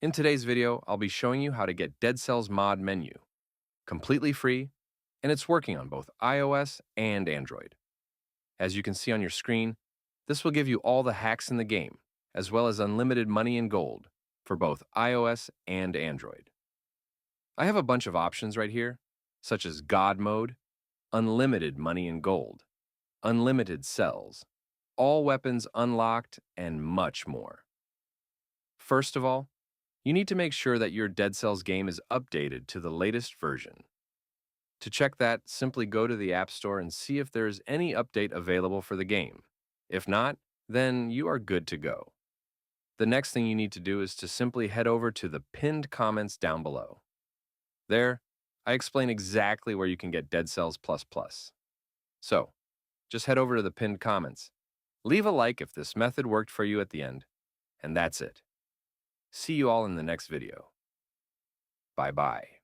In today's video, I'll be showing you how to get Dead Cells mod menu, completely free, and it's working on both iOS and Android. As you can see on your screen, this will give you all the hacks in the game, as well as unlimited money and gold for both iOS and Android. I have a bunch of options right here, such as God mode, unlimited money and gold, unlimited cells, all weapons unlocked, and much more. First of all, you need to make sure that your Dead Cells game is updated to the latest version. To check that, simply go to the App Store and see if there is any update available for the game. If not, then you are good to go. The next thing you need to do is to simply head over to the pinned comments down below. There, I explain exactly where you can get Dead Cells++. So, just head over to the pinned comments. Leave a like if this method worked for you at the end, and that's it. See you all in the next video. Bye-bye.